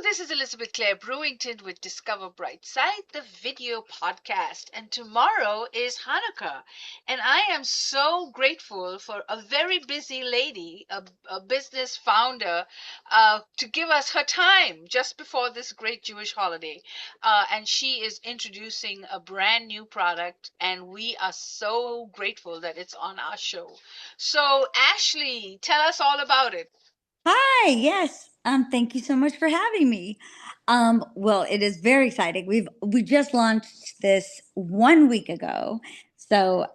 This is Elizabeth Clare Brewington with Discover Brightside, the video podcast. And tomorrow is Hanukkah. And I am so grateful for a very busy lady, a business founder, to give us her time just before this great Jewish holiday. And she is introducing a brand new product, and we are so grateful that it's on our show. So, Ashley, tell us all about it. Hi, yes. Thank you so much for having me. Well, it is very exciting. We just launched this 1 week ago. So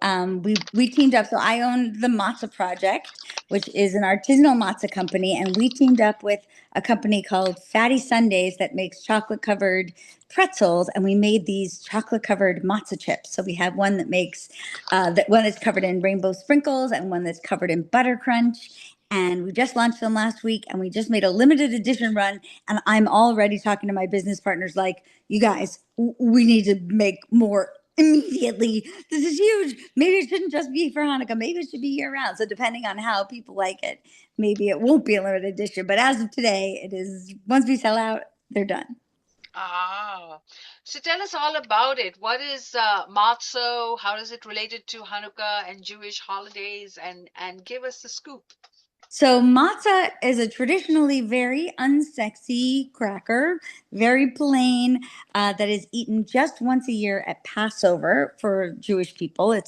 we teamed up. So I own the Matzo Project, which is an artisanal matzo company, and we teamed up with a company called Fatty Sundays that makes chocolate covered pretzels, and we made these chocolate covered matzo chips. So we have one that makes that one that's covered in rainbow sprinkles and one that's covered in butter crunch, and we just launched them last week, and we just made a limited edition run, and I'm already talking to my business partners like, you guys, we need to make more immediately. This is huge. Maybe it shouldn't just be for Hanukkah. Maybe it should be year round. So depending on how people like it, maybe it won't be a limited edition, but as of today, it is. Once we sell out, they're done. Ah, so tell us all about it. What is matzo? How is it related to Hanukkah and Jewish holidays? And give us the scoop. So matzah is a traditionally very unsexy cracker, very plain, that is eaten just once a year at Passover for Jewish people.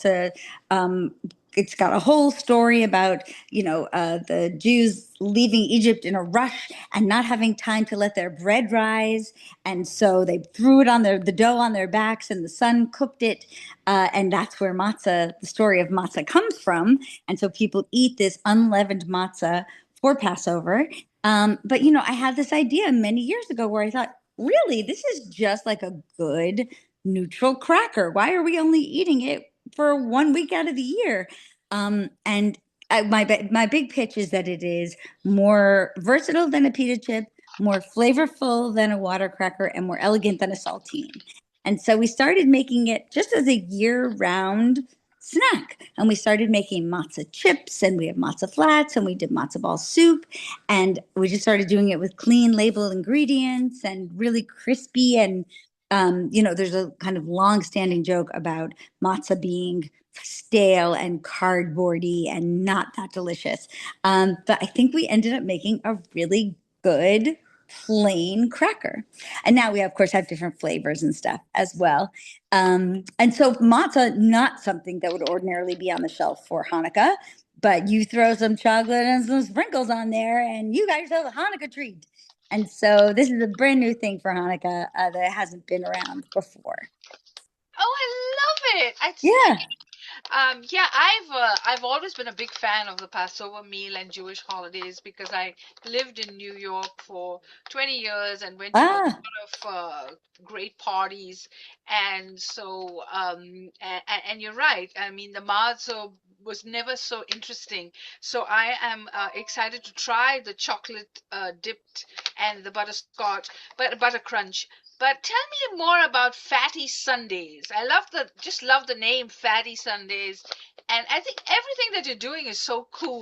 Um, it's got a whole story about the Jews leaving Egypt in a rush and not having time to let their bread rise, and so they threw it on the dough on their backs, and the sun cooked it, and that's where matzah, the story of matzah, comes from. And so people eat this unleavened matzah for Passover. But I had this idea many years ago where I thought, really, this is just like a good neutral cracker. Why are we only eating it for 1 week out of the year? And my big pitch is that it is more versatile than a pita chip, more flavorful than a water cracker, and more elegant than a saltine. And so we started making it just as a year-round snack. And we started making matzo chips, and we have matzo flats, and we did matzo ball soup. And we just started doing it with clean labeled ingredients and really crispy. And, there's a kind of long standing joke about matzo being stale and cardboardy and not that delicious. But I think we ended up making a really good plain cracker. And now we, of course, have different flavors and stuff as well. And so matzah, not something that would ordinarily be on the shelf for Hanukkah, but you throw some chocolate and some sprinkles on there, and you got yourself a Hanukkah treat. And so this is a brand new thing for Hanukkah that hasn't been around before. Oh, I love it. Yeah. Yeah, I've always been a big fan of the Passover meal and Jewish holidays because I lived in New York for 20 years and went to a Ah, lot of great parties. And so, and you're right. I mean, the matzo was never so interesting. So I am excited to try the chocolate dipped and the butterscotch, but butter crunch. But tell me more about Fatty Sundays. I just love the name Fatty Sundays, and I think everything that you're doing is so cool.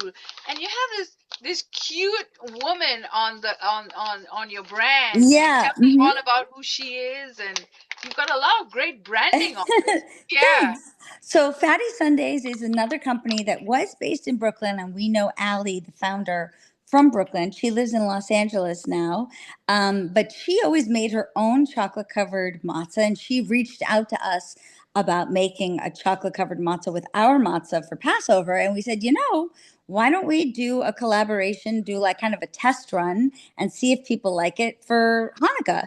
And you have this cute woman on your brand. And yeah. tell me all about who she is, and you've got a lot of great branding on it. Yeah. Thanks. So, Fatty Sundays is another company that was based in Brooklyn, and we know Allie, the founder, from Brooklyn. She lives in Los Angeles now, but she always made her own chocolate covered matzah, and she reached out to us about making a chocolate covered matzah with our matzah for Passover. And we said, why don't we do a collaboration, do like kind of a test run, and see if people like it for Hanukkah?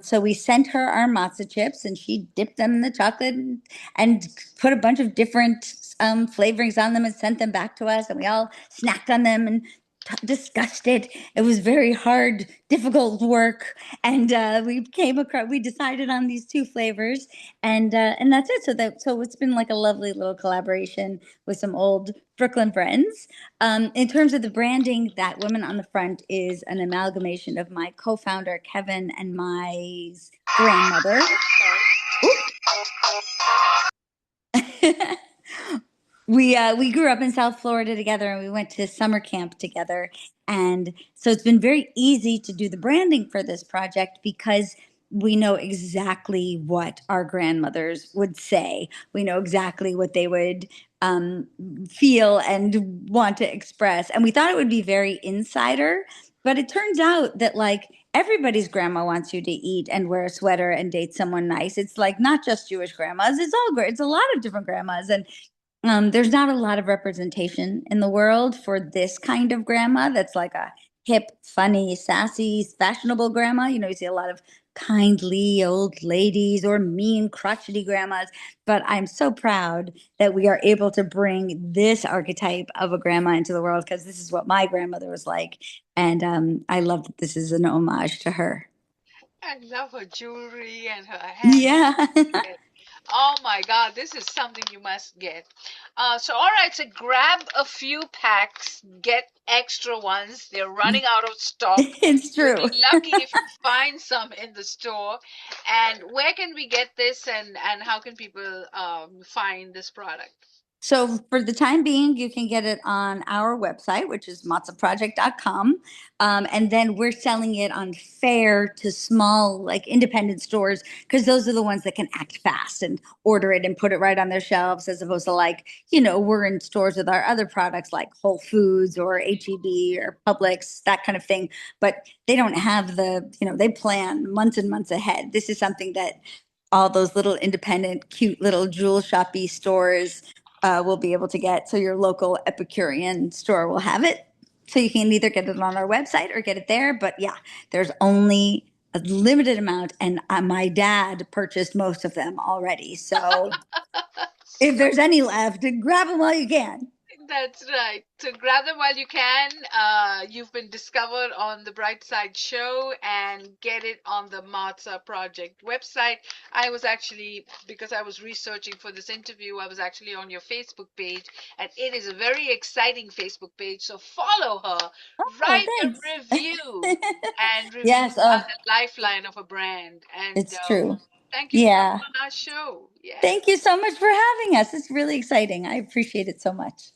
So we sent her our matzo chips, and she dipped them in the chocolate and put a bunch of different flavorings on them and sent them back to us. And we all snacked on them and discussed it. It was very hard, difficult work, and we decided on these two flavors, and that's it. So it's been like a lovely little collaboration with some old Brooklyn friends. In terms of the branding, that woman on the front is an amalgamation of my co-founder Kevin and my grandmother. Sorry. Oop. We grew up in South Florida together, and we went to summer camp together. And so it's been very easy to do the branding for this project because we know exactly what our grandmothers would say. We know exactly what they would um, feel and want to express. And we thought it would be very insider, but it turns out that like everybody's grandma wants you to eat and wear a sweater and date someone nice. It's like not just Jewish grandmas. It's all great. It's a lot of different grandmas, and there's not a lot of representation in the world for this kind of grandma that's like a hip, funny, sassy, fashionable grandma. You know, you see a lot of kindly old ladies or mean, crotchety grandmas. But I'm so proud that we are able to bring this archetype of a grandma into the world because this is what my grandmother was like. And I love that this is an homage to her. I love her jewelry and her Yeah. handbag. Oh my God, this is something you must get. So, all right, so grab a few packs, get extra ones. They're running out of stock. It's You'll true. be lucky if you find some in the store. And where can we get this, and how can people find this product? So for the time being, you can get it on our website, which is matzoproject.com. And then we're selling it on fair to small, like independent stores, because those are the ones that can act fast and order it and put it right on their shelves, as opposed to like, we're in stores with our other products like Whole Foods or HEB or Publix, that kind of thing. But they don't have they plan months and months ahead. This is something that all those little independent, cute little jewel shoppy stores will be able to get. So your local Epicurean store will have it. So you can either get it on our website or get it there. But yeah, there's only a limited amount, and my dad purchased most of them already. So if So there's any left, grab them while you can. that's right. So grab them while you can. You've been discovered on the Brightside show, and get it on the Matzo Project website. I was actually, because I was researching for this interview, I was actually on your Facebook page, and it is a very exciting Facebook page. So follow her, Oh, write thanks. a review, and reviews Yes, are the lifeline of a brand. And it's true. thank you for coming Yeah. on our show. Yes. Thank you so much for having us. It's really exciting. I appreciate it so much.